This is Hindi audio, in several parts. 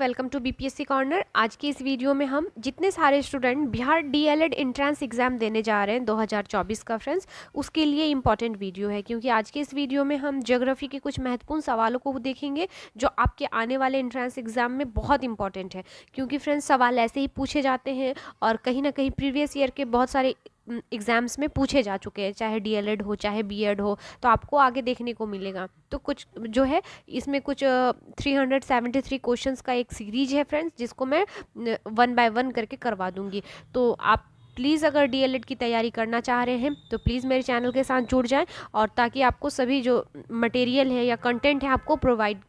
Welcome to BPSC corner. आज की इस वीडियो में हम जितने सारे student Bihar DElEd entrance exam देने जा रहे हैं 2024 का फ्रेंड्स, उसके लिए इंपॉर्टेंट वीडियो है, क्योंकि आज के इस वीडियो में हम ज्योग्राफी के कुछ महत्वपूर्ण सवालों को देखेंगे जो आपके आने वाले एंट्रेंस एग्जाम में बहुत इंपॉर्टेंट है। क्योंकि फ्रेंड्स सवाल ऐसे ही पूछे जाते हैं और कहीं ना कहीं प्रीवियस ईयर के बहुत सारे एग्जाम्स में पूछे जा चुके हैं, चाहे डीएलएड हो चाहे बीएड हो, तो आपको आगे देखने को मिलेगा। तो कुछ जो है इसमें कुछ 373 क्वेश्चंस का एक सीरीज है फ्रेंड्स, जिसको मैं 1 बाय 1 करके करवा दूंगी। तो आप प्लीज़ अगर डीएलएड की तैयारी करना चाह रहे हैं तो प्लीज़ मेरे चैनल के साथ जुड़ जाएं, और ताकि आपको सभी जो मटेरियल है या कंटेंट है आपको प्रोवाइड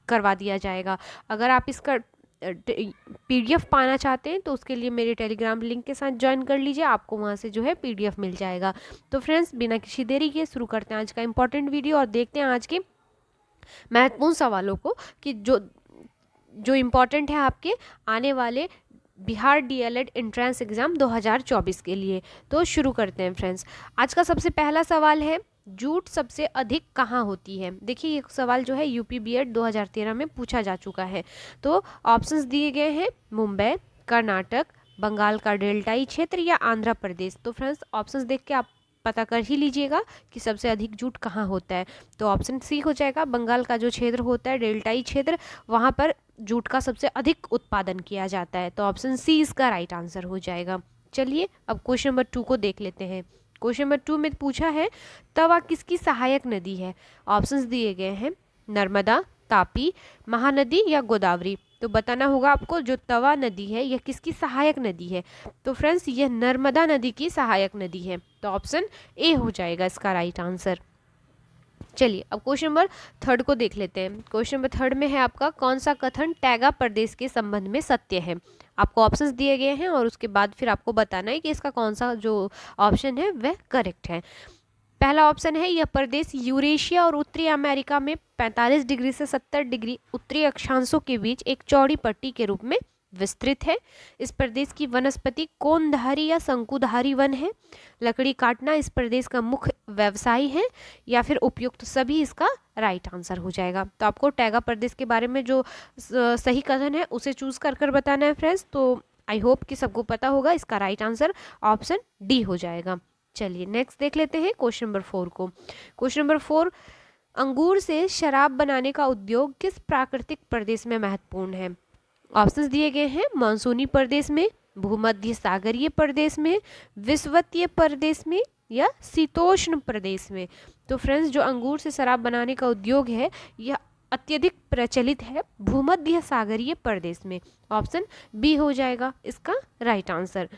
करवा दिया जाएगा। अगर आप इसका पीडीएफ पाना चाहते हैं तो उसके लिए मेरे टेलीग्राम लिंक के साथ ज्वाइन कर लीजिए, आपको वहाँ से जो है पीडीएफ मिल जाएगा। तो फ्रेंड्स बिना किसी देरी के शुरू करते हैं आज का इम्पोर्टेंट वीडियो और देखते हैं आज के महत्वपूर्ण सवालों को कि जो इम्पोर्टेंट है आपके आने वाले बिहार डीएलएड एंट्रेंस एग्जाम 2024 के लिए। तो शुरू करते हैं फ्रेंड्स। आज का सबसे पहला सवाल है, जूट सबसे अधिक कहाँ होती है। देखिए ये सवाल जो है यूपी बीएड 2013 में पूछा जा चुका है। तो ऑप्शंस दिए गए हैं मुंबई, कर्नाटक, बंगाल का डेल्टाई क्षेत्र या आंध्र प्रदेश। तो फ्रेंड्स ऑप्शंस देख के आप पता कर ही लीजिएगा कि सबसे अधिक जूट कहाँ होता है। तो ऑप्शन सी हो जाएगा, बंगाल का जो क्षेत्र होता है डेल्टाई क्षेत्र, वहाँ पर जूट का सबसे अधिक उत्पादन किया जाता है। तो ऑप्शन सी इसका राइट आंसर हो जाएगा। चलिए अब क्वेश्चन नंबर 2 को देख लेते हैं। क्वेश्चन नंबर 2 में पूछा है, तवा किसकी सहायक नदी है। ऑप्शंस दिए गए हैं नर्मदा, तापी, महानदी या गोदावरी। तो बताना होगा आपको जो तवा नदी है यह किसकी सहायक नदी है। तो फ्रेंड्स यह नर्मदा नदी की सहायक नदी है। तो ऑप्शन ए हो जाएगा इसका राइट आंसर। चलिए अब क्वेश्चन नंबर 3 को देख लेते हैं। क्वेश्चन नंबर 3 में है आपका, कौन सा कथन टैगा प्रदेश के संबंध में सत्य है। आपको ऑप्शंस दिए गए हैं और उसके बाद फिर आपको बताना है कि इसका कौन सा जो ऑप्शन है वह करेक्ट है। पहला ऑप्शन है, यह प्रदेश यूरेशिया और उत्तरी अमेरिका में 45 डिग्री से 70 डिग्री उत्तरी अक्षांशों के बीच एक चौड़ी पट्टी के रूप में विस्तृत है। इस प्रदेश की वनस्पति कोनधारी या शंकुधारी वन है। लकड़ी काटना इस प्रदेश का मुख्य व्यवसाय है, या फिर उपयुक्त सभी इसका राइट आंसर हो जाएगा। तो आपको टैगा प्रदेश के बारे में जो सही कथन है उसे चूज कर कर बताना है फ्रेंड्स। तो आई होप कि सबको पता होगा, इसका राइट आंसर ऑप्शन डी हो जाएगा। चलिए नेक्स्ट देख लेते हैं क्वेश्चन नंबर 4 को। क्वेश्चन नंबर 4, अंगूर से शराब बनाने का उद्योग किस प्राकृतिक प्रदेश में महत्वपूर्ण है। ऑप्शंस दिए गए हैं मानसूनी प्रदेश में, भूमध्य सागरीय प्रदेश में, विषुवतीय प्रदेश में या शीतोष्ण प्रदेश में। तो फ्रेंड्स जो अंगूर से शराब बनाने का उद्योग है यह अत्यधिक प्रचलित है भूमध्य सागरीय प्रदेश में। ऑप्शन बी हो जाएगा इसका राइट आंसर।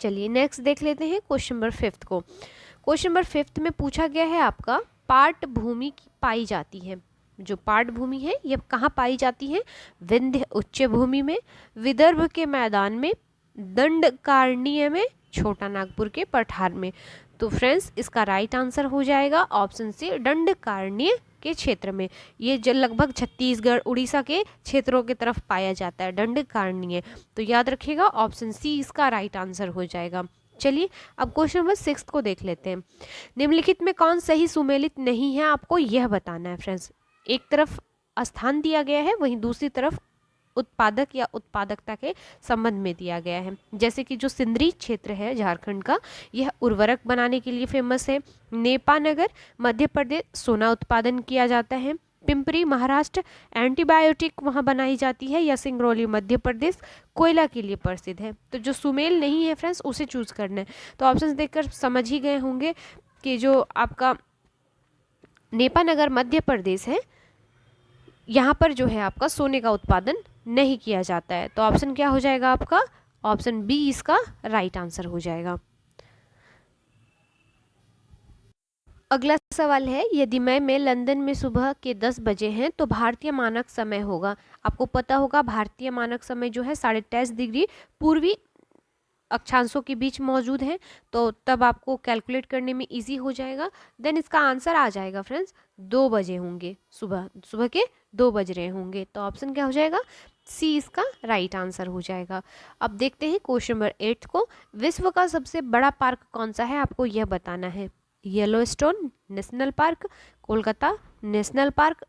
चलिए नेक्स्ट देख लेते हैं क्वेश्चन नंबर 5 को। क्वेश्चन नंबर 5 में पूछा गया है आपका, पाट भूमि पाई जाती है। जो पाट भूमि है यह कहाँ पाई जाती है, विंध्य उच्च भूमि में, विदर्भ के मैदान में, दंडकारण्य में, छोटा नागपुर के पठार में। तो फ्रेंड्स इसका राइट आंसर हो जाएगा ऑप्शन सी, दंडकारण्य के क्षेत्र में। ये जो लगभग छत्तीसगढ़ उड़ीसा के क्षेत्रों की तरफ पाया जाता है दंडकारण्य। तो याद रखिएगा ऑप्शन सी इसका राइट आंसर हो जाएगा। चलिए अब क्वेश्चन नंबर 6 को देख लेते हैं। निम्नलिखित में कौन सही सुमेलित नहीं है, आपको यह बताना है फ्रेंड्स। एक तरफ स्थान दिया गया है, वहीं दूसरी तरफ उत्पादक या उत्पादकता के संबंध में दिया गया है। जैसे कि जो सिंदरी क्षेत्र है झारखंड का, यह उर्वरक बनाने के लिए फेमस है। नेपानगर मध्य प्रदेश सोना उत्पादन किया जाता है। पिंपरी महाराष्ट्र एंटीबायोटिक वहाँ बनाई जाती है। या सिंगरौली मध्य प्रदेश कोयला के लिए प्रसिद्ध है। तो जो सुमेल नहीं है फ्रेंड्स उसे चूज करना है। तो ऑप्शंस देखकर समझ ही गए होंगे कि जो आपका नेपानगर मध्य प्रदेश है यहाँ पर जो है आपका सोने का उत्पादन नहीं किया जाता है। तो ऑप्शन क्या हो जाएगा आपका, ऑप्शन बी इसका राइट आंसर हो जाएगा। अगला सवाल है, यदि मई में लंदन में सुबह के 10 बजे हैं तो भारतीय मानक समय होगा। आपको पता होगा भारतीय मानक समय जो है 23.5 डिग्री पूर्वी अक्षांशों के बीच मौजूद है। तो तब आपको कैलकुलेट करने में इजी हो जाएगा। देन इसका आंसर आ जाएगा फ्रेंड्स 2 बजे होंगे, सुबह के 2 बज रहे होंगे। तो ऑप्शन क्या हो जाएगा, सी इसका राइट आंसर हो जाएगा। अब देखते हैं क्वेश्चन नंबर 8 को। विश्व का सबसे बड़ा पार्क कौन सा है, आपको यह बताना है। Yellowstone national park, Kolkata national park,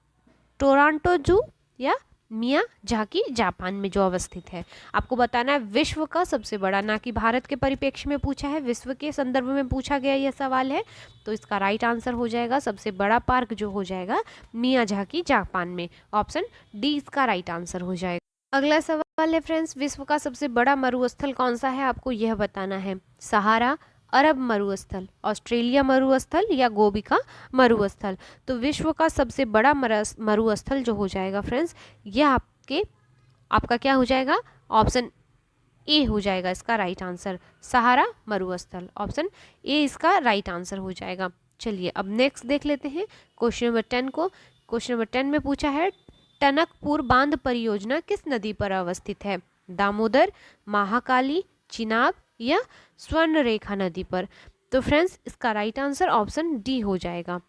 Toronto जू या मियाजाकी जापान में जो अवस्थित है। आपको बताना है विश्व का सबसे बड़ा, ना कि भारत के परिप्रेक्ष्य में पूछा है, विश्व के संदर्भ में पूछा गया यह सवाल है। तो इसका राइट आंसर हो जाएगा सबसे बड़ा पार्क जो हो जाएगा मियाजाकी जापान में। ऑप्शन डी इसका राइट आंसर हो जाएगा। अगला सवाल है फ्रेंड्स, विश्व का सबसे बड़ा मरुस्थल कौन सा है, आपको यह बताना है। सहारा, अरब मरुस्थल, ऑस्ट्रेलिया मरुस्थल या गोबी का मरुस्थल। तो विश्व का सबसे बड़ा मरुस्थल जो हो जाएगा फ्रेंड्स, यह आपका क्या हो जाएगा, ऑप्शन ए हो जाएगा इसका राइट आंसर, सहारा मरुस्थल। ऑप्शन ए इसका राइट आंसर हो जाएगा। चलिए अब नेक्स्ट देख लेते हैं क्वेश्चन नंबर 10 को। क्वेश्चन नंबर 10 में पूछा है टनकपुर बांध परियोजना किस नदी पर अवस्थित है, दामोदर, महाकाली, चिनाब या स्वर्णरेखा नदी पर। तो फ्रेंड्स इसका राइट आंसर ऑप्शन डी हो जाएगा।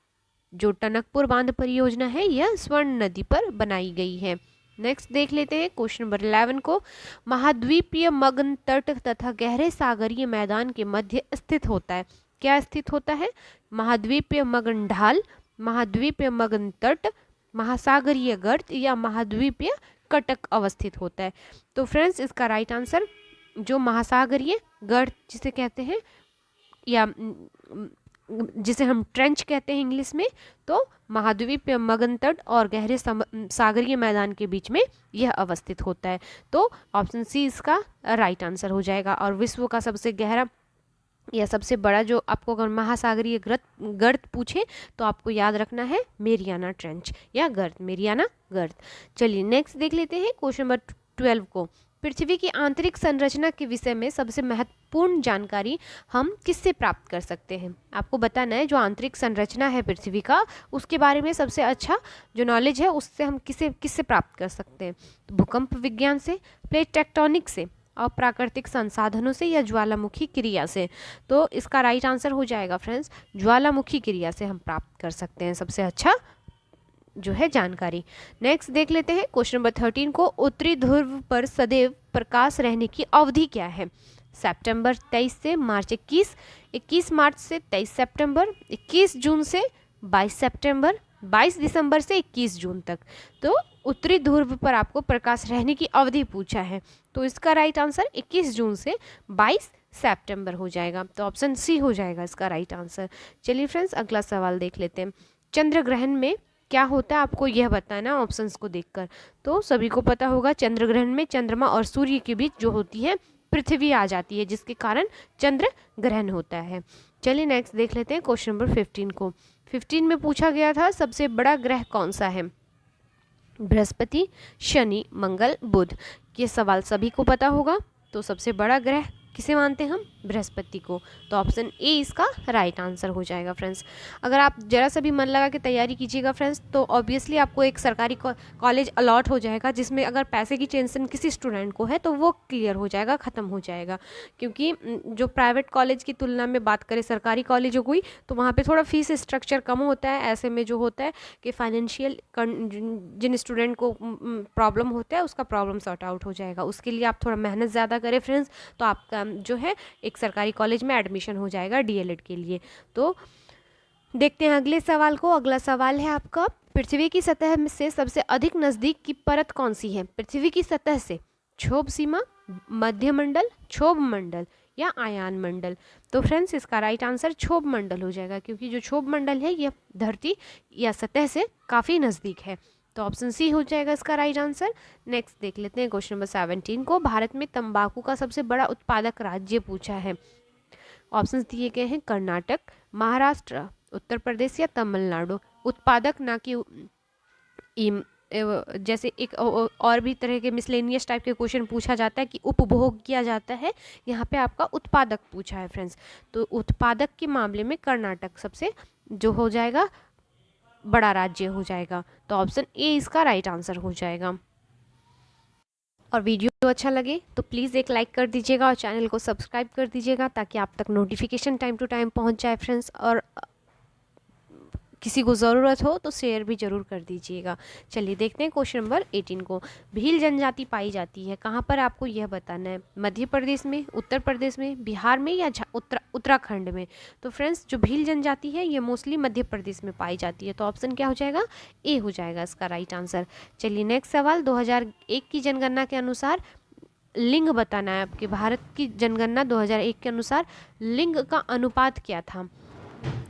जो टनकपुर बांध परियोजना है यह स्वर्ण नदी पर बनाई गई है। नेक्स्ट देख लेते हैं क्वेश्चन नंबर 11 को। महाद्वीपीय मग्न तट तथा गहरे सागरीय मैदान के मध्य स्थित होता है, क्या स्थित होता है, महाद्वीपीय मग्न ढाल, महाद्वीपीय मग्न तट, महासागरीय गर्त या महाद्वीपीय कटक अवस्थित होता है। तो फ्रेंड्स इसका राइट आंसर जो महासागरीय गर्त जिसे कहते हैं या जिसे हम ट्रेंच कहते हैं इंग्लिश में, तो महाद्वीपीय मग्न तट और गहरे सागरीय मैदान के बीच में यह अवस्थित होता है। तो ऑप्शन सी इसका राइट आंसर हो जाएगा। और विश्व का सबसे गहरा या सबसे बड़ा जो आपको अगर महासागरीय गर्त पूछे तो आपको याद रखना है मेरियाना ट्रेंच या गर्त, मेरियाना गर्त। चलिए नेक्स्ट देख लेते हैं क्वेश्चन नंबर 12 को। पृथ्वी की आंतरिक संरचना के विषय में सबसे महत्वपूर्ण जानकारी हम किससे प्राप्त कर सकते हैं, आपको बताना है। जो आंतरिक संरचना है पृथ्वी का उसके बारे में सबसे अच्छा जो नॉलेज है उससे हम किससे प्राप्त कर सकते हैं, तो भूकंप विज्ञान से, प्लेट टेक्टोनिक से, और प्राकृतिक संसाधनों से या ज्वालामुखी क्रिया से। तो इसका राइट आंसर हो जाएगा फ्रेंड्स ज्वालामुखी क्रिया से हम प्राप्त कर सकते हैं सबसे अच्छा जो है जानकारी। नेक्स्ट देख लेते हैं क्वेश्चन नंबर 13 को। उत्तरी ध्रुव पर सदैव प्रकाश रहने की अवधि क्या है, सितंबर 23 से मार्च 21, 21 मार्च से 23 सितंबर, 21 जून से 22 सितंबर, 22 दिसंबर से 21 जून तक। तो उत्तरी ध्रुव पर आपको प्रकाश रहने की अवधि पूछा है, तो इसका राइट आंसर 21 जून से 22 सितंबर हो जाएगा। तो ऑप्शन सी हो जाएगा इसका राइट आंसर। चलिए फ्रेंड्स अगला सवाल देख लेते हैं। चंद्र ग्रहण में क्या होता है आपको यह बताना ऑप्शंस को देखकर। तो सभी को पता होगा चंद्र ग्रहण में चंद्रमा और सूर्य के बीच जो होती है पृथ्वी आ जाती है, जिसके कारण चंद्र ग्रहण होता है। चलिए नेक्स्ट देख लेते हैं क्वेश्चन नंबर 15 को। 15 में पूछा गया था सबसे बड़ा ग्रह कौन सा है, बृहस्पति, शनि, मंगल, बुध। ये सवाल सभी को पता होगा। तो सबसे बड़ा ग्रह किसे मानते हैं हम, बृहस्पति को। तो ऑप्शन ए इसका राइट आंसर हो जाएगा फ्रेंड्स। अगर आप जरा सा भी मन लगा के तैयारी कीजिएगा फ्रेंड्स तो ऑब्वियसली आपको एक सरकारी कॉलेज अलॉट हो जाएगा, जिसमें अगर पैसे की टेंशन किसी स्टूडेंट को है तो वो क्लियर हो जाएगा, ख़त्म हो जाएगा। क्योंकि जो प्राइवेट कॉलेज की तुलना में बात करें सरकारी कॉलेजों की, तो वहाँ पर थोड़ा फीस स्ट्रक्चर कम होता है। ऐसे में जो होता है कि फाइनेंशियल जिन स्टूडेंट को प्रॉब्लम होता है उसका प्रॉब्लम सॉर्ट आउट हो जाएगा। उसके लिए आप थोड़ा मेहनत ज़्यादा करें फ्रेंड्स, तो आपका जो है एक सरकारी कॉलेज में एडमिशन हो जाएगा डीएलएड के लिए। तो देखते हैं अगले सवाल को। अगला सवाल है आपका, पृथ्वी की सतह से सबसे अधिक नज़दीक की परत कौन सी है, पृथ्वी की सतह से, क्षोभ सीमा, मध्य मंडल, क्षोभ मंडल या आयान मंडल। तो फ्रेंड्स इसका राइट आंसर क्षोभ मंडल हो जाएगा, क्योंकि जो क्षोभ मंडल है यह धरती या सतह से काफ़ी नज़दीक है। तो ऑप्शन सी हो जाएगा इसका राइट आंसर। नेक्स्ट देख लेते हैं क्वेश्चन नंबर 17 को। भारत में तंबाकू का सबसे बड़ा उत्पादक राज्य पूछा है। ऑप्शंस दिए गए हैं कर्नाटक, महाराष्ट्र, उत्तर प्रदेश या तमिलनाडु। उत्पादक ना कि जैसे एक और भी तरह के मिसलेनियस टाइप के क्वेश्चन पूछा जाता है कि उपभोग किया जाता है, यहाँ पे आपका उत्पादक पूछा है फ्रेंड्स। तो उत्पादक के मामले में कर्नाटक सबसे जो हो जाएगा बड़ा राज्य हो जाएगा। तो ऑप्शन ए इसका राइट आंसर हो जाएगा। और वीडियो अच्छा लगे तो प्लीज़ एक लाइक कर दीजिएगा और चैनल को सब्सक्राइब कर दीजिएगा, ताकि आप तक नोटिफिकेशन टाइम टू टाइम पहुंच जाए फ्रेंड्स। और किसी को ज़रूरत हो तो शेयर भी ज़रूर कर दीजिएगा। चलिए देखते हैं क्वेश्चन नंबर 18 को। भील जनजाति पाई जाती है कहाँ पर, आपको यह बताना है। मध्य प्रदेश में, उत्तर प्रदेश में, बिहार में या उत्तराखंड में। तो फ्रेंड्स जो भील जनजाति है ये मोस्टली मध्य प्रदेश में पाई जाती है। तो ऑप्शन क्या हो जाएगा, ए हो जाएगा इसका राइट आंसर। चलिए नेक्स्ट सवाल, 2001 की जनगणना के अनुसार लिंग बताना है आपके। भारत की जनगणना 2001 के अनुसार लिंग का अनुपात क्या था।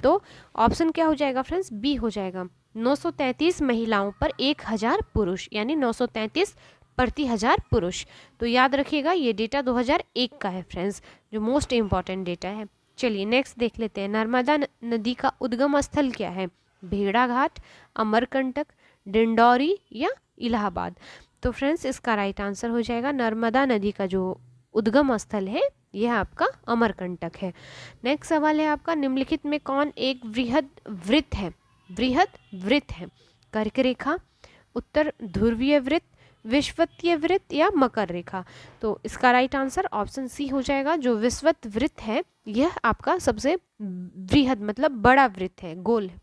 तो ऑप्शन क्या हो जाएगा फ्रेंड्स, बी हो जाएगा। 933 महिलाओं पर 1000 पुरुष, यानी 933 प्रति 1000 पुरुष। तो याद रखिएगा ये डेटा 2001 का है फ्रेंड्स, जो मोस्ट इम्पॉर्टेंट डेटा है। चलिए नेक्स्ट देख लेते हैं, नर्मदा नदी का उद्गम स्थल क्या है। भेड़ाघाट, अमरकंटक, डिंडौरी या इलाहाबाद। तो फ्रेंड्स इसका राइट आंसर हो जाएगा नर्मदा नदी का जो उद्गम स्थल है यह आपका अमरकंटक है। नेक्स्ट सवाल है आपका, निम्नलिखित में कौन एक वृहद वृत्त है। वृहद वृत्त है, कर्क रेखा, उत्तर ध्रुवीय वृत्त, विषुवतीय वृत्त या मकर रेखा। तो इसका राइट आंसर ऑप्शन सी हो जाएगा। जो विषुवत वृत्त है यह आपका सबसे वृहद मतलब बड़ा वृत्त है, गोल है।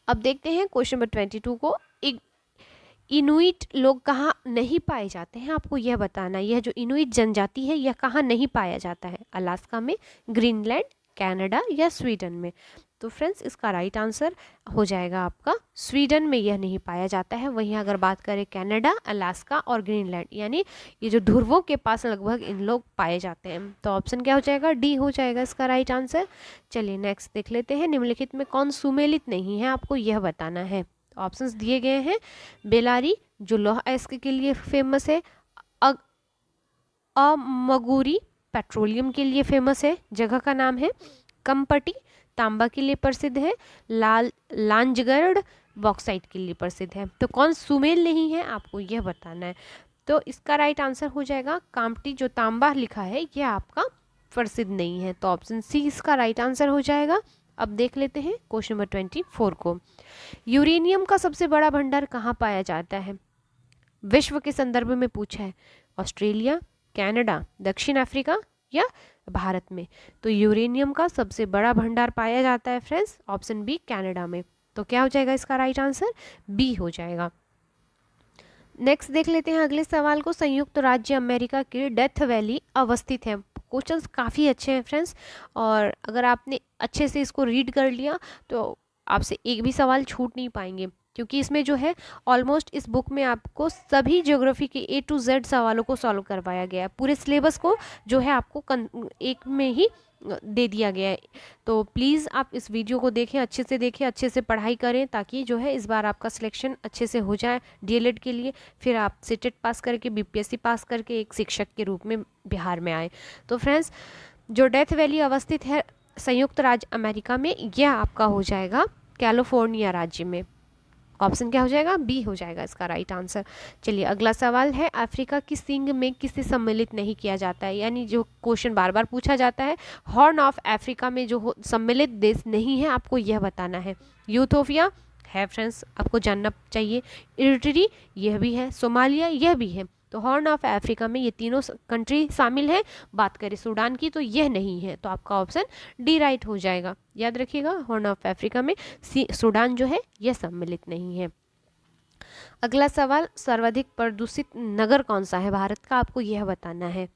अब देखते हैं क्वेश्चन नंबर 22 को। इनुइट लोग कहाँ नहीं पाए जाते हैं, आपको यह बताना है। यह जो इनुइट जनजाति है यह कहाँ नहीं पाया जाता है, अलास्का में, ग्रीनलैंड, कनाडा या स्वीडन में। तो फ्रेंड्स इसका राइट आंसर हो जाएगा आपका स्वीडन में यह नहीं पाया जाता है। वहीं अगर बात करें कनाडा, अलास्का और ग्रीनलैंड, यानी ये जो ध्रुवों के पास लगभग इन लोग पाए जाते हैं। तो ऑप्शन क्या हो जाएगा, डी हो जाएगा इसका राइट आंसर। चलिए नेक्स्ट देख लेते हैं, निम्नलिखित में कौन सुमेलित नहीं है, आपको यह बताना है। ऑप्शंस दिए गए हैं, बेलारी जो लौह अयस्क के लिए फेमस है, अमगुरी पेट्रोलियम के लिए फेमस है, जगह का नाम है, कमपटी तांबा के लिए प्रसिद्ध है, लांजगढ़ बॉक्साइट के लिए प्रसिद्ध है। तो कौन सुमेल नहीं है, आपको यह बताना है। तो इसका राइट आंसर हो जाएगा कामटी, जो तांबा लिखा है यह आपका प्रसिद्ध नहीं है। तो ऑप्शन सी इसका राइट आंसर हो जाएगा। अब देख लेते हैं क्वेश्चन नंबर 24 को। यूरेनियम का सबसे बड़ा भंडार कहाँ पाया जाता है, विश्व के संदर्भ में पूछा है। ऑस्ट्रेलिया, कनाडा, दक्षिण अफ्रीका या भारत में। तो यूरेनियम का सबसे बड़ा भंडार पाया जाता है फ्रेंड्स ऑप्शन बी, कनाडा में। तो क्या हो जाएगा इसका राइट आंसर, बी हो जाएगा। नेक्स्ट देख लेते हैं अगले सवाल को। संयुक्त राज्य अमेरिका की डेथ वैली अवस्थित है। क्वेश्चंस काफ़ी अच्छे हैं फ्रेंड्स, और अगर आपने अच्छे से इसको रीड कर लिया तो आपसे एक भी सवाल छूट नहीं पाएंगे, क्योंकि इसमें जो है ऑलमोस्ट इस बुक में आपको सभी ज्योग्राफी के A to Z सवालों को सॉल्व करवाया गया है। पूरे सिलेबस को जो है आपको एक में ही दे दिया गया है। तो प्लीज़ आप इस वीडियो को देखें, अच्छे से देखें, अच्छे से पढ़ाई करें, ताकि जो है इस बार आपका सिलेक्शन अच्छे से हो जाए DLED के लिए। फिर आप सीटेट पास करके BPSC पास करके एक शिक्षक के रूप में बिहार में आए। तो फ्रेंड्स जो डेथ वैली अवस्थित है संयुक्त राज्य अमेरिका में, यह आपका हो जाएगा कैलिफोर्निया राज्य में। ऑप्शन क्या हो जाएगा, बी हो जाएगा इसका राइट आंसर। चलिए अगला सवाल है, अफ्रीका की सिंग में किसे सम्मिलित नहीं किया जाता है, यानी जो क्वेश्चन बार बार पूछा जाता है, हॉर्न ऑफ अफ्रीका में जो सम्मिलित देश नहीं है आपको यह बताना है। यूथोपिया है फ्रेंड्स, आपको जानना चाहिए। इरिट्री यह भी है, सोमालिया यह भी है। तो हॉर्न ऑफ अफ्रीका में ये तीनों कंट्री शामिल है। बात करें सूडान की तो यह नहीं है। तो आपका ऑप्शन डी राइट हो जाएगा। याद रखिएगा हॉर्न ऑफ अफ्रीका में सूडान जो है यह सम्मिलित नहीं है। अगला सवाल, सर्वाधिक प्रदूषित नगर कौन सा है भारत का, आपको यह बताना है।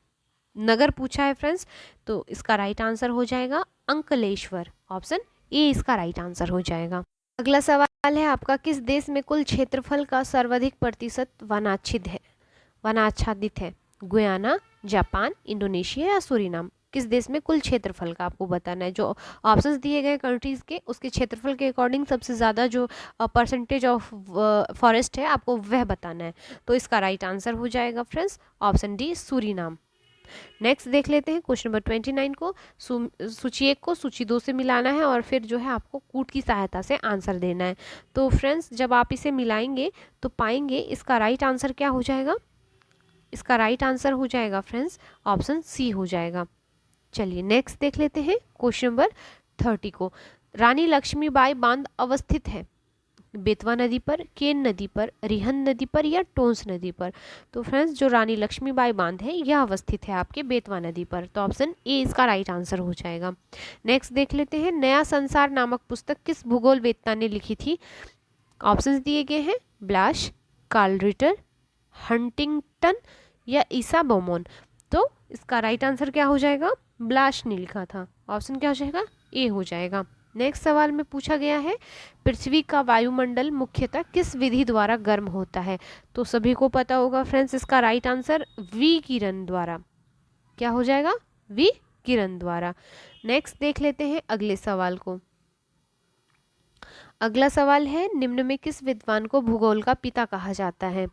नगर पूछा है फ्रेंड्स, तो इसका राइट आंसर हो जाएगा अंकलेश्वर। ऑप्शन ए इसका राइट आंसर हो जाएगा। अगला सवाल है आपका, किस देश में कुल क्षेत्रफल का सर्वाधिक प्रतिशत वनाच्छादित है। गुयाना, जापान, इंडोनेशिया या सूरीनाम। किस देश में कुल क्षेत्रफल का आपको बताना है। जो ऑप्शंस दिए गए कंट्रीज़ के उसके क्षेत्रफल के अकॉर्डिंग सबसे ज़्यादा जो परसेंटेज ऑफ फॉरेस्ट है आपको वह बताना है। तो इसका राइट आंसर हो जाएगा friends option D, Suriname. Next देख लेते हैं क्वेश्चन नंबर 29 को। सूची 1 को सूची 2 से मिलाना है और फिर जो है आपको कूट की सहायता से आंसर देना है। तो फ्रेंड्स जब आप इसे मिलाएंगे तो पाएंगे इसका राइट आंसर क्या हो जाएगा, इसका राइट आंसर हो जाएगा फ्रेंड्स ऑप्शन सी हो जाएगा। चलिए नेक्स्ट देख लेते हैं क्वेश्चन नंबर 30 को। रानी लक्ष्मीबाई बांध अवस्थित है, बेतवा नदी पर, केन नदी पर, रिहंद नदी पर या टोंस नदी पर? तो फ्रेंड्स जो रानी लक्ष्मीबाई बांध है यह अवस्थित है आपके बेतवा नदी पर, तो ऑप्शन ए इसका राइट आंसर हो जाएगा। नेक्स्ट देख लेते हैं, नया संसार नामक पुस्तक किस भूगोल वेत्ता ने लिखी थी? ऑप्शंस दिए गए हैं, ब्लाश, कार्ल रिटर, हंटिंगटन या ईसा बोमोन। तो इसका राइट आंसर क्या हो जाएगा? ब्लाश ने लिखा था। ऑप्शन क्या हो जाएगा? ए हो जाएगा। नेक्स्ट सवाल में पूछा गया है, पृथ्वी का वायुमंडल मुख्यतः किस विधि द्वारा गर्म होता है? तो सभी को पता होगा फ्रेंड्स, इसका राइट आंसर विकिरण द्वारा। क्या हो जाएगा? विकिरण द्वारा। नेक्स्ट देख लेते हैं अगले सवाल को। अगला सवाल है, निम्न में किस विद्वान को भूगोल का पिता कहा जाता है?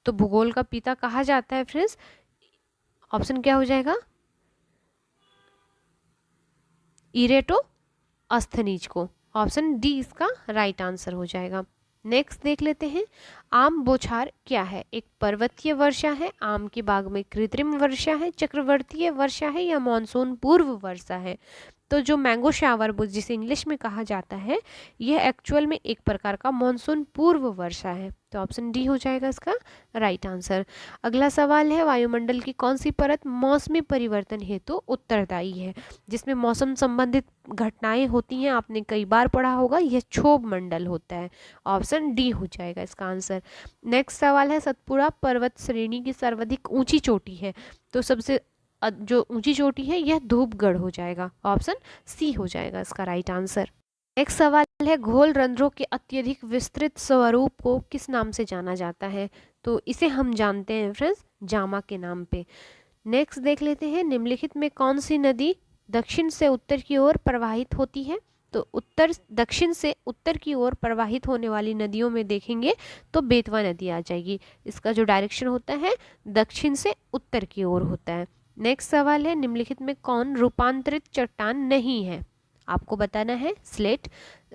तो भूगोल का पिता कहा जाता है फ्रेंड्स, ऑप्शन क्या हो जाएगा? इरेटोस्थनीज को। ऑप्शन डी इसका राइट आंसर हो जाएगा। नेक्स्ट देख लेते हैं, आम बौछार क्या है? एक पर्वतीय वर्षा है, आम के बाग में कृत्रिम वर्षा है, चक्रवर्तीय वर्षा है या मानसून पूर्व वर्षा है? तो जो मैंगो शावर जिसे इंग्लिश में कहा जाता है, यह एक्चुअल में एक प्रकार का मानसून पूर्व वर्षा है, तो ऑप्शन डी हो जाएगा इसका राइट आंसर। अगला सवाल है, वायुमंडल की कौन सी परत मौसमी परिवर्तन हेतु उत्तरदायी है? जिसमें मौसम संबंधित घटनाएं होती हैं, आपने कई बार पढ़ा होगा, यह क्षोभ मंडल होता है। ऑप्शन डी हो जाएगा इसका आंसर। नेक्स्ट सवाल है, सतपुड़ा पर्वत श्रेणी की सर्वाधिक ऊंची चोटी है? तो सबसे जो ऊंची चोटी है यह धूपगढ़ हो जाएगा। ऑप्शन सी हो जाएगा इसका राइट आंसर। नेक्स्ट सवाल है, घोल रंध्रों के अत्यधिक विस्तृत स्वरूप को किस नाम से जाना जाता है? तो इसे हम जानते हैं फ्रेंड्स जामा के नाम पे। नेक्स्ट देख लेते हैं, निम्नलिखित में कौन सी नदी दक्षिण से उत्तर की ओर प्रवाहित होती है? तो दक्षिण से उत्तर की ओर प्रवाहित होने वाली नदियों में देखेंगे तो बेतवा नदी आ जाएगी। इसका जो डायरेक्शन होता है दक्षिण से उत्तर की ओर होता है। नेक्स्ट सवाल है, निम्नलिखित में कौन रूपांतरित चट्टान नहीं है? आपको बताना है, स्लेट,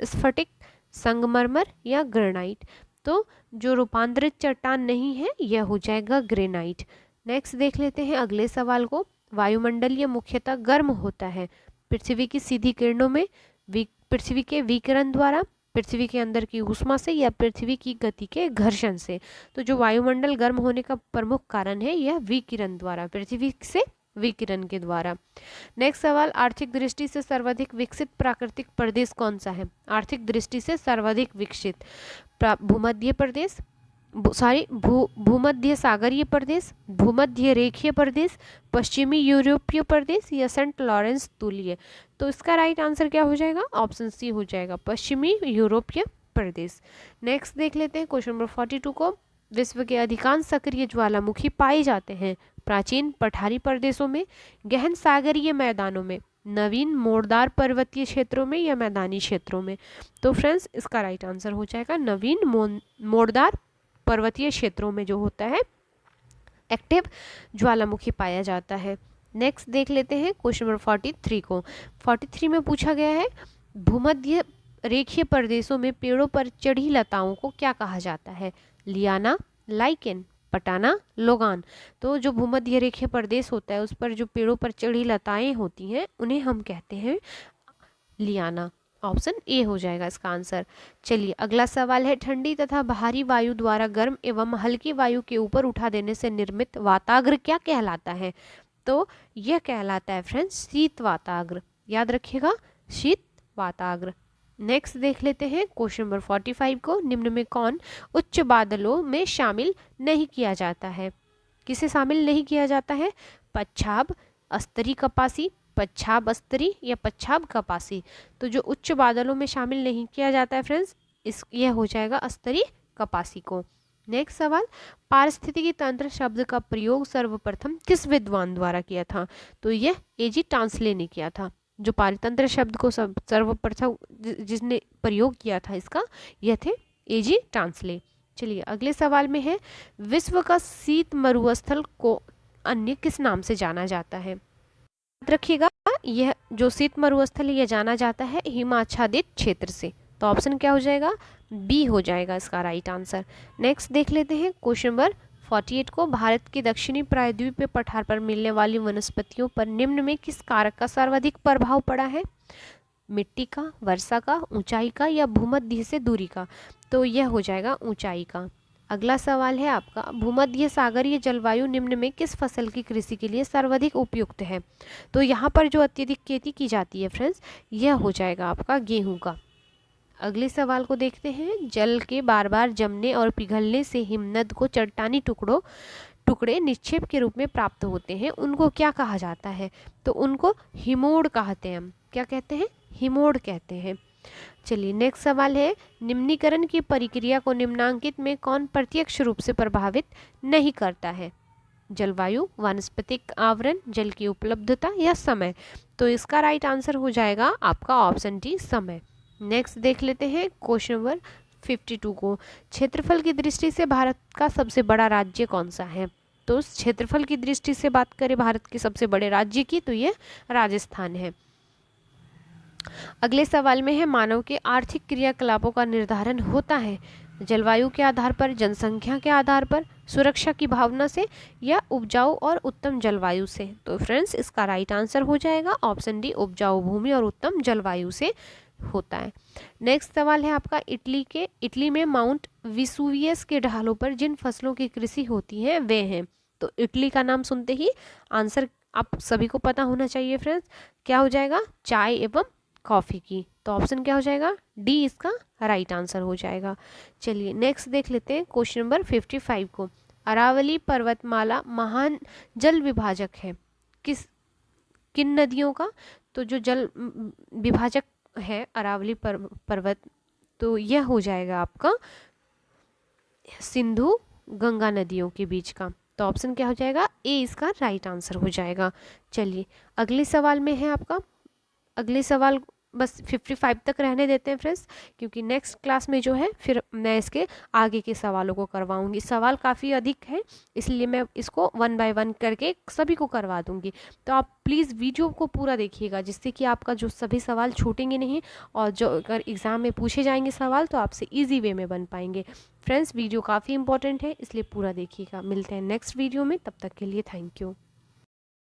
स्फटिक, संगमरमर या ग्रेनाइट। तो जो रूपांतरित चट्टान नहीं है यह हो जाएगा ग्रेनाइट। नेक्स्ट देख लेते हैं अगले सवाल को, वायुमंडलीय मुख्यतः गर्म होता है पृथ्वी की सीधी किरणों में, पृथ्वी के विकिरण द्वारा, पृथ्वी के अंदर की ऊष्मा से या पृथ्वी की गति के घर्षण से? तो जो वायुमंडल गर्म होने का प्रमुख कारण है यह विकिरण द्वारा, पृथ्वी से विकिरण के द्वारा। नेक्स्ट सवाल, आर्थिक दृष्टि से सर्वाधिक विकसित प्राकृतिक प्रदेश कौन सा है? आर्थिक दृष्टि से सर्वाधिक विकसित भूमध्य प्रदेश, भूमध्य सागरीय प्रदेश, भूमध्य रेखीय प्रदेश, पश्चिमी यूरोपीय प्रदेश या सेंट लॉरेंस तूलीय? तो इसका राइट आंसर क्या हो जाएगा? ऑप्शन सी हो जाएगा, पश्चिमी यूरोपीय प्रदेश। नेक्स्ट देख लेते हैं क्वेश्चन नंबर 42 को, विश्व के अधिकांश सक्रिय ज्वालामुखी पाए जाते हैं प्राचीन पठारी प्रदेशों में, गहन सागरीय मैदानों में, नवीन मोड़दार पर्वतीय क्षेत्रों में या मैदानी क्षेत्रों में? तो फ्रेंड्स इसका राइट आंसर हो जाएगा नवीन मोड़दार पर्वतीय क्षेत्रों में जो होता है एक्टिव ज्वालामुखी पाया जाता है। नेक्स्ट देख लेते हैं क्वेश्चन नंबर 43 को। 43 में पूछा गया है, भूमध्य रेखीय प्रदेशों में पेड़ों पर चढ़ी लताओं को क्या कहा जाता है? लियाना, लाइकेन, पटाना, लोगान। तो जो भूमध्य रेखीय प्रदेश होता है उस पर जो पेड़ों पर चढ़ी लताएं होती हैं उन्हें हम कहते हैं लियाना। ऑप्शन ए हो जाएगा इसका आंसर। चलिए अगला सवाल है, ठंडी तथा भारी वायु द्वारा गर्म एवं हल्की वायु के ऊपर उठा देने से निर्मित वाताग्र क्या कहलाता है? तो यह कहलाता है फ्रेंड्स शीत वाताग्र। याद रखिएगा, शीत वाताग्र। नेक्स्ट देख लेते हैं क्वेश्चन नंबर 45 को, निम्न में कौन उच्च बादलों में शामिल नहीं किया जाता है? किसे शामिल नहीं किया जाता है? पच्छाब, अस्तरी कपासी, पच्छाब अस्तरी या पच्छाब कपासी? तो जो उच्च बादलों में शामिल नहीं किया जाता है फ्रेंड्स यह हो जाएगा अस्तरी कपासी को। नेक्स्ट सवाल, पारिस्थितिकी तंत्र शब्द का प्रयोग सर्वप्रथम किस विद्वान द्वारा किया था? तो यह एजी टांसले ने किया था। जो पारितंत्र शब्द को सर्वप्रथम जिसने प्रयोग किया था इसका, यह थे एजी टांसले। चलिए अगले सवाल में है, विश्व का शीत मरुस्थल को अन्य किस नाम से जाना जाता है? याद रखिएगा, यह जो शीत मरुस्थल है यह जाना जाता है हिमाच्छादित क्षेत्र से। तो ऑप्शन क्या हो जाएगा? बी हो जाएगा इसका राइट आंसर। नेक्स्ट देख लेते हैं क्वेश्चन नंबर 48 को, भारत के दक्षिणी प्रायद्वीपीय पठार पर मिलने वाली वनस्पतियों पर निम्न में किस कारक का सर्वाधिक प्रभाव पड़ा है? मिट्टी का, वर्षा का, ऊंचाई का या भूमध्य से दूरी का? तो यह हो जाएगा ऊंचाई का। अगला सवाल है आपका, भूमध्य सागरीय जलवायु निम्न में किस फसल की कृषि के लिए सर्वाधिक उपयुक्त है? तो यहाँ पर जो अत्यधिक खेती की जाती है फ्रेंड्स, यह हो जाएगा आपका गेहूं का। अगले सवाल को देखते हैं, जल के बार बार जमने और पिघलने से हिमनद को चट्टानी टुकड़े निक्षेप के रूप में प्राप्त होते हैं, उनको क्या कहा जाता है? तो उनको हिमोड़ कहते हैं। हम क्या कहते हैं? हिमोड़ कहते हैं। चलिए नेक्स्ट सवाल है, निम्नीकरण की प्रक्रिया को निम्नांकित में कौन प्रत्यक्ष रूप से प्रभावित नहीं करता है? जलवायु, वनस्पतिक आवरण, जल की उपलब्धता या समय? तो इसका राइट आंसर हो जाएगा आपका ऑप्शन डी, समय। नेक्स्ट देख लेते हैं क्वेश्चन नंबर 52 को, क्षेत्रफल की दृष्टि से भारत का सबसे बड़ा राज्य कौन सा है? तो क्षेत्रफल की दृष्टि से बात करें भारत के सबसे बड़े राज्य की, तो ये राजस्थान है। अगले सवाल में है, मानव के आर्थिक क्रियाकलापों का निर्धारण होता है जलवायु के आधार पर, जनसंख्या के आधार पर, सुरक्षा की भावना से या उपजाऊ और उत्तम जलवायु से? तो फ्रेंड्स इसका राइट आंसर हो जाएगा ऑप्शन डी, उपजाऊ भूमि और उत्तम जलवायु से होता है। नेक्स्ट सवाल है आपका, इटली में माउंट विसुवियस के ढालों पर जिन फसलों की कृषि होती है वे हैं? तो इटली का नाम सुनते ही आंसर आप सभी को पता होना चाहिए फ्रेंड्स, क्या हो जाएगा? चाय एवं कॉफ़ी की। तो ऑप्शन क्या हो जाएगा? डी इसका राइट आंसर हो जाएगा। चलिए नेक्स्ट देख लेते हैं क्वेश्चन नंबर 55 को, अरावली पर्वतमाला महान जल विभाजक है किन नदियों का? तो जो जल विभाजक है अरावली पर्वत, तो यह हो जाएगा आपका सिंधु गंगा नदियों के बीच का। तो ऑप्शन क्या हो जाएगा? ए इसका राइट आंसर हो जाएगा। चलिए अगले सवाल में है आपका, अगले सवाल बस 55 तक रहने देते हैं फ्रेंड्स, क्योंकि नेक्स्ट क्लास में जो है फिर मैं इसके आगे के सवालों को करवाऊंगी। सवाल काफ़ी अधिक है, इसलिए मैं इसको 1 बाय 1 करके सभी को करवा दूंगी। तो आप प्लीज़ वीडियो को पूरा देखिएगा, जिससे कि आपका जो सभी सवाल छूटेंगे नहीं, और जो अगर एग्ज़ाम में पूछे जाएंगे सवाल तो आपसे ईजी वे में बन पाएंगे। फ्रेंड्स वीडियो काफ़ी इंपॉर्टेंट है, इसलिए पूरा देखिएगा। मिलते हैं नेक्स्ट वीडियो में, तब तक के लिए थैंक यू।